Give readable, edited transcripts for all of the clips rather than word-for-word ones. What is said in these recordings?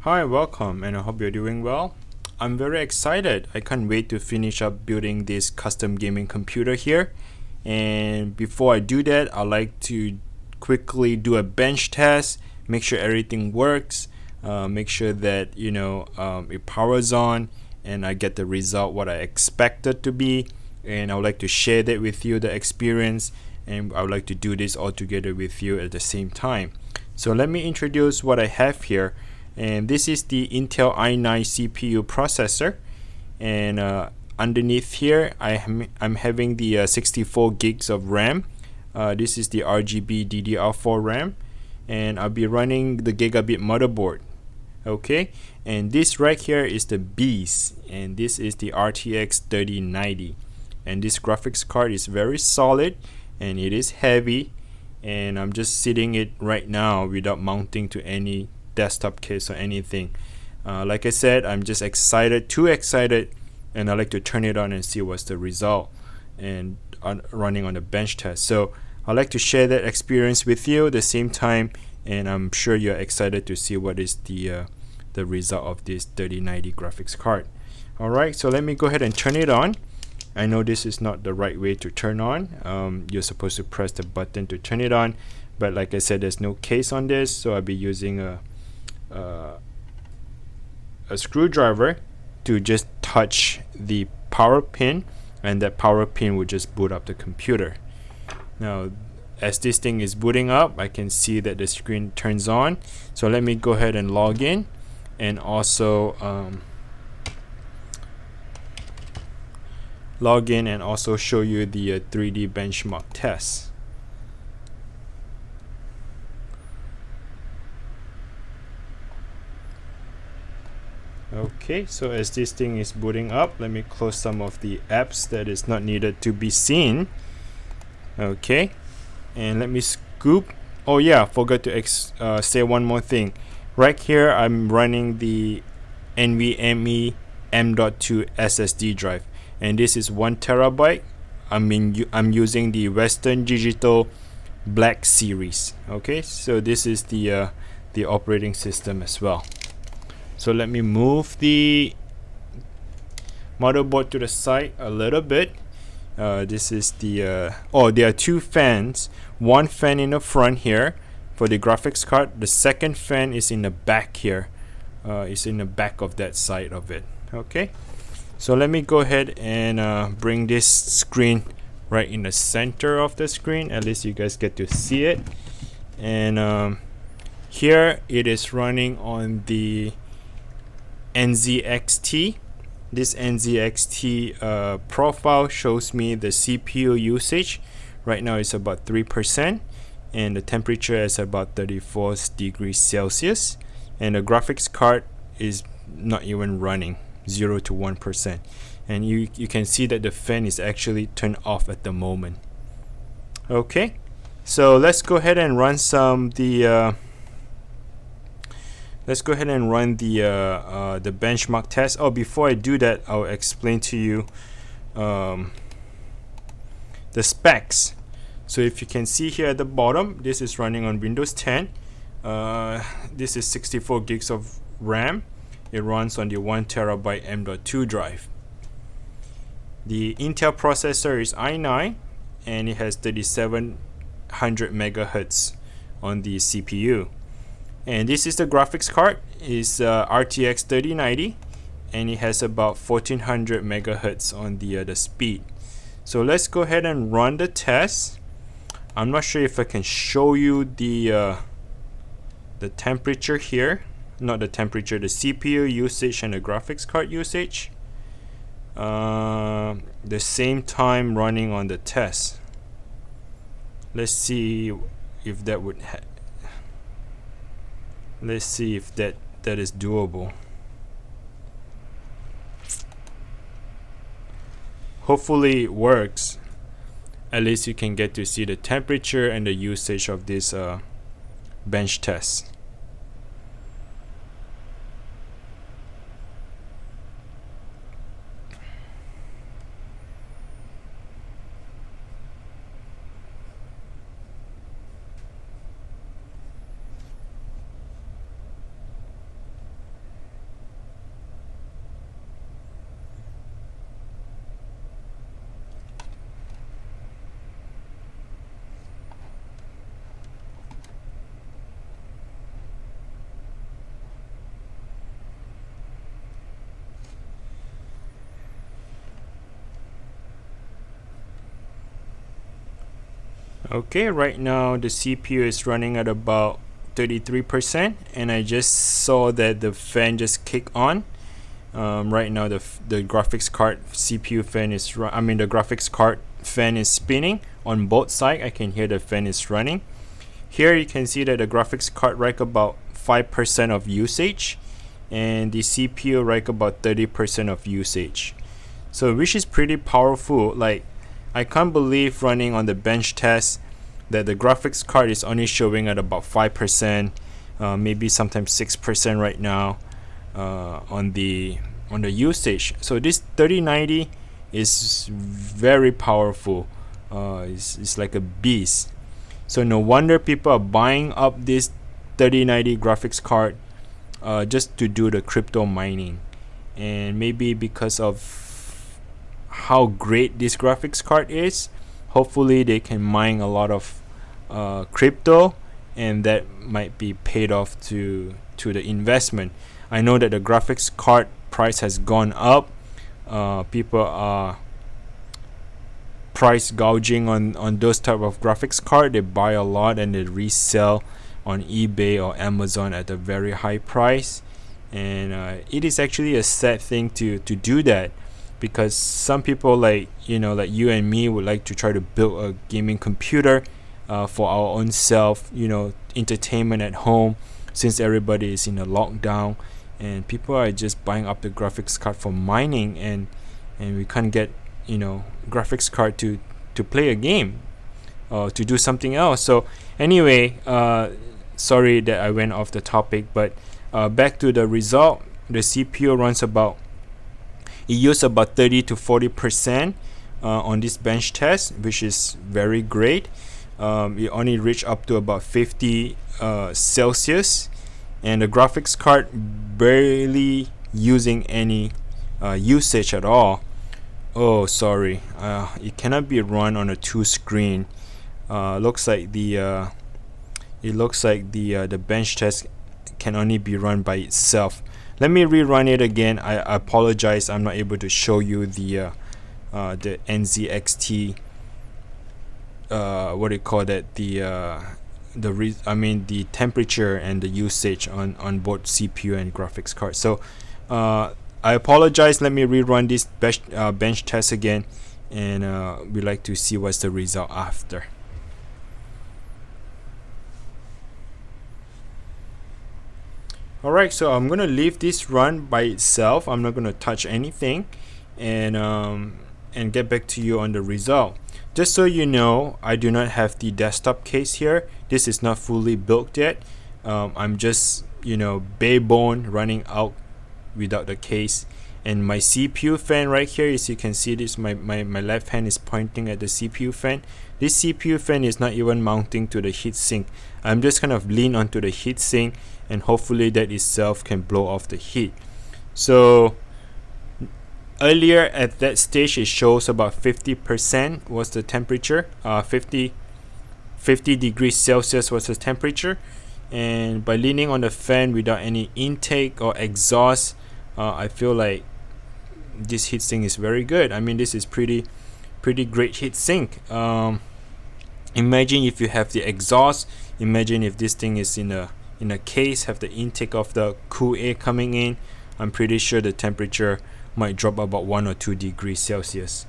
Hi, welcome, and I hope you're doing well. I'm very excited. I can't wait to finish up building this custom gaming computer here. And before I do that, I'd like to quickly do a bench test, make sure everything works, make sure that it powers on, and I get the result what I expected to be. And I would like to share that with you, the experience, and I would like to do this all together with you at the same time. So let me introduce what I have here. And this is the Intel i9 CPU processor, and underneath here I'm having the 64 gigs of RAM. This is the RGB DDR4 RAM, and I'll be running the gigabit motherboard. Okay, and this right here is the beast, and this is the RTX 3090, and this graphics card is very solid and it is heavy, and I'm just sitting it right now without mounting to any desktop case or anything. Like I said, I'm just excited, too excited, and I like to turn it on and see what's the result and running on the bench test. So I like to share that experience with you at the same time, and I'm sure you're excited to see what is the result of this 3090 graphics card. Alright, so let me go ahead and turn it on. I know this is not the right way to turn on. You're supposed to press the button to turn it on, but like I said, there's no case on this, so I'll be using a screwdriver to just touch the power pin, and that power pin will just boot up the computer. Now as this thing is booting up, I can see that the screen turns on. So let me go ahead and log in, and also show you the 3D benchmark test. Okay, so as this thing is booting up, let me close some of the apps that is not needed to be seen. Okay, and let me scoop. Oh yeah, forgot to say one more thing. Right here, I'm running the NVMe M.2 SSD drive, and this is 1 terabyte. I'm using the Western Digital Black Series. Okay, so this is the operating system as well. So let me move the motherboard to the side a little bit. This is the there are two fans. One fan in the front here for the graphics card. The second fan is in the back here. It's in the back of that side of it. Okay, so let me go ahead and bring this screen right in the center of the screen. At least you guys get to see it. And here it is running on the NZXT. This NZXT profile shows me the CPU usage. Right now it's about 3%, and the temperature is about 34 degrees Celsius, and the graphics card is not even running, 0 to 1%, and you can see that the fan is actually turned off at the moment. Okay, so let's go ahead and run the benchmark test. Oh, before I do that, I'll explain to you the specs. So if you can see here at the bottom, this is running on Windows 10. This is 64 gigs of RAM. It runs on the 1 terabyte M.2 drive. The Intel processor is i9, and it has 3700 megahertz on the CPU. And this is the graphics card. Is RTX 3090, and it has about 1400 megahertz on the speed. So let's go ahead and run the test. I'm not sure if I can show you the temperature here. Not the temperature, the CPU usage and the graphics card usage. The same time running on the test. Let's see if that would let's see if that is doable. Hopefully it works. At least you can get to see the temperature and the usage of this bench test. Okay, right now the CPU is running at about 33%, and I just saw that the fan just kicked on. Right now the graphics card CPU fan is the graphics card fan is spinning on both sides. I can hear the fan is running. Here you can see that the graphics card right about 5% of usage, and the CPU right about 30% of usage. So which is pretty powerful. Like, I can't believe running on the bench test that the graphics card is only showing at about 5%, maybe sometimes 6% right now on the usage. So this 3090 is very powerful. It's like a beast. So no wonder people are buying up this 3090 graphics card just to do the crypto mining, and maybe because of how great this graphics card is, hopefully they can mine a lot of crypto, and that might be paid off to the investment. I know that the graphics card price has gone up. People are price gouging on those type of graphics card. They buy a lot and they resell on eBay or Amazon at a very high price, and it is actually a sad thing to do that, because some people like you and me would like to try to build a gaming computer for our own self, entertainment at home, since everybody is in a lockdown, and people are just buying up the graphics card for mining, and we can't get graphics card to play a game or to do something else. So anyway, sorry that I went off the topic, but back to the result. The CPU runs about, it used about 30 to 40% on this bench test, which is very great. It only reached up to about 50 Celsius, and the graphics card barely using any usage at all. Oh, sorry, it cannot be run on a 2 screen. Looks like the the bench test can only be run by itself. Let me rerun it again. I apologize, I'm not able to show you the NZXT what do you call that, the temperature and the usage on both CPU and graphics card. So I apologize. Let me rerun this bench test again, and we like to see what's the result after. Alright, so I'm gonna leave this run by itself. I'm not gonna touch anything, and get back to you on the result. Just so you know, I do not have the desktop case here. This is not fully built yet. I'm just bare bone running out without the case. And my CPU fan right here, as you can see, this my left hand is pointing at the CPU fan. This CPU fan is not even mounting to the heatsink. I'm just kind of lean onto the heatsink, and hopefully that itself can blow off the heat. So earlier at that stage, it shows about 50% was the temperature. 50 degrees Celsius was the temperature, and by leaning on the fan without any intake or exhaust, I feel like this heatsink is very good. I mean, this is pretty great heatsink. Imagine if you have the exhaust. Imagine if this thing is in a case, have the intake of the cool air coming in. I'm pretty sure the temperature might drop about 1 or 2 degrees Celsius.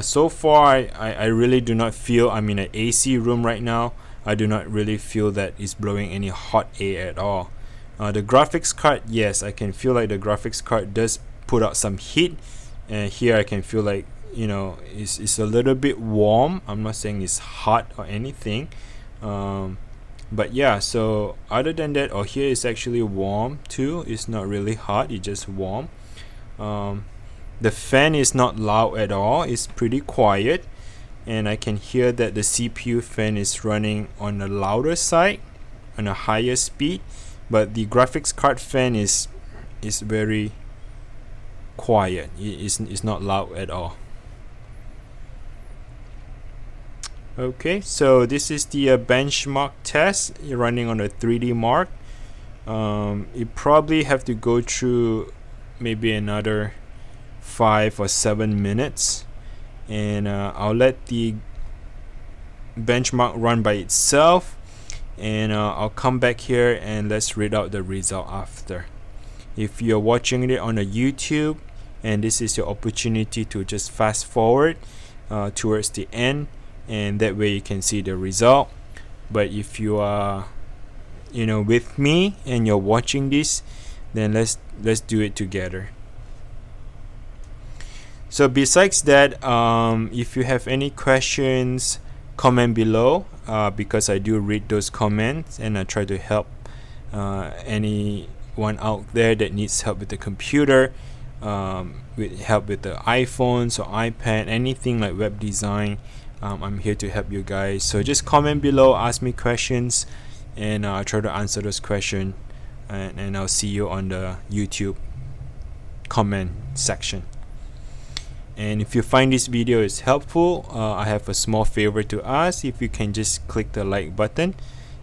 So far, I really do not feel, I'm in an AC room right now. I do not really feel that it's blowing any hot air at all. The graphics card, yes, I can feel like the graphics card does put out some heat, and here I can feel like it's a little bit warm. I'm not saying it's hot or anything, but yeah. So other than that, here is actually warm too. It's not really hot, it's just warm. The fan is not loud at all, it's pretty quiet, and I can hear that the CPU fan is running on the louder side, on a higher speed, but the graphics card fan is very quiet. It's not loud at all. Okay, so this is the benchmark test running on a 3D Mark. You probably have to go through maybe another 5 or 7 minutes, and I'll let the benchmark run by itself, and I'll come back here and let's read out the result after. If you're watching it on a YouTube, and this is your opportunity to just fast forward towards the end, and that way you can see the result. But if you are with me and you're watching this, then let's do it together. So besides that, if you have any questions, comment below, because I do read those comments and I try to help anyone out there that needs help with the computer, with help with the iPhones or iPad, anything like web design. I'm here to help you guys. So just comment below, ask me questions, and I'll try to answer those questions, and I'll see you on the YouTube comment section. And if you find this video is helpful, I have a small favor to ask. If you can just click the like button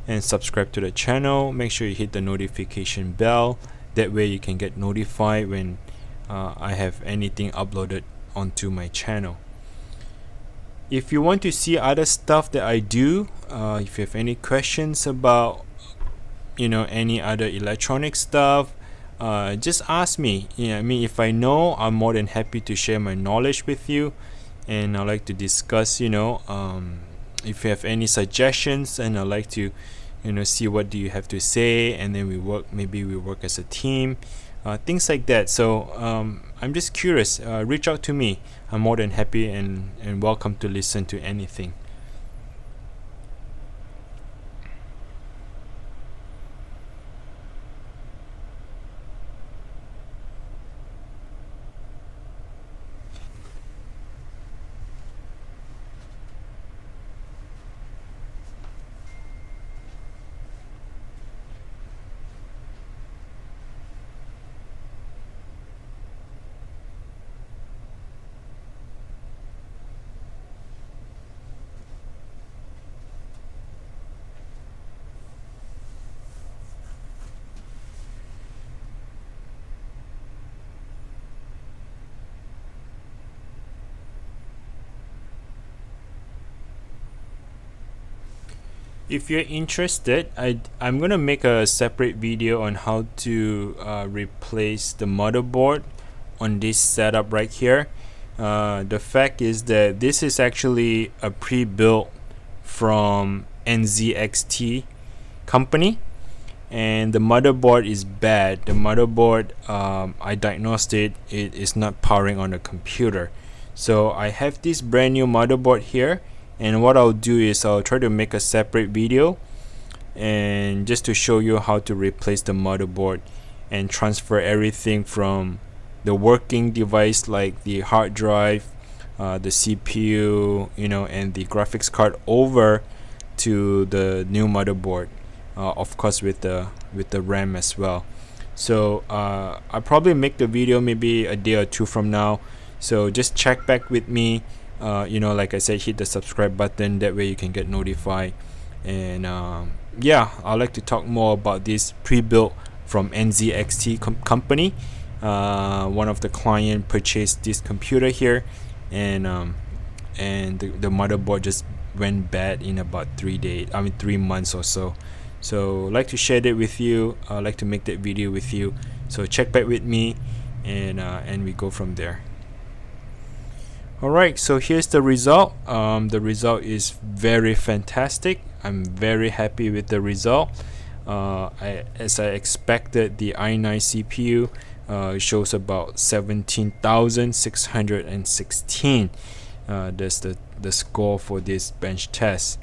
and subscribe to the channel, make sure you hit the notification bell. That way you can get notified when I have anything uploaded onto my channel. If you want to see other stuff that I do, if you have any questions about any other electronic stuff, just ask me. If I know, I'm more than happy to share my knowledge with you, and I like to discuss. If you have any suggestions, and I like to see what do you have to say, and then maybe we work as a team, things like that. So I'm just curious. Reach out to me. I'm more than happy and welcome to listen to anything. If you're interested, I'm gonna make a separate video on how to replace the motherboard on this setup right here. The fact is that this is actually a pre-built from NZXT company, and the motherboard is bad. The motherboard, I diagnosed it is not powering on the computer. So I have this brand new motherboard here, and what I'll do is I'll try to make a separate video and just to show you how to replace the motherboard and transfer everything from the working device like the hard drive, the CPU, and the graphics card over to the new motherboard, of course with the RAM as well. So I'll probably make the video maybe a day or two from now, so just check back with me. Like I said, hit the subscribe button, that way you can get notified. And yeah, I'd like to talk more about this pre-built from NZXT company. One of the client purchased this computer here, and the motherboard just went bad in about 3 months or so. So I'd like to share that with you. I'd like to make that video with you, so check back with me, and we go from there. Alright, so here's the result. The result is very fantastic. I'm very happy with the result. As I expected, the i9 CPU shows about 17,616. That's the score for this bench test.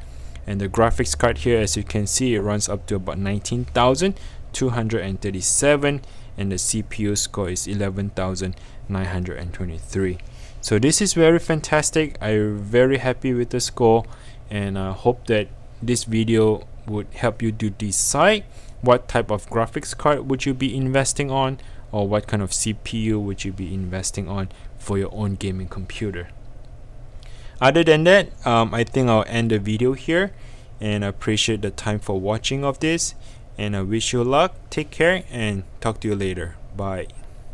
And the graphics card here, as you can see, it runs up to about 19,237, and the CPU score is 11,923. So this is very fantastic. I'm very happy with the score, and I hope that this video would help you to decide what type of graphics card would you be investing on, or what kind of CPU would you be investing on for your own gaming computer. Other than that, I think I'll end the video here, and I appreciate the time for watching of this, and I wish you luck. Take care and talk to you later. Bye.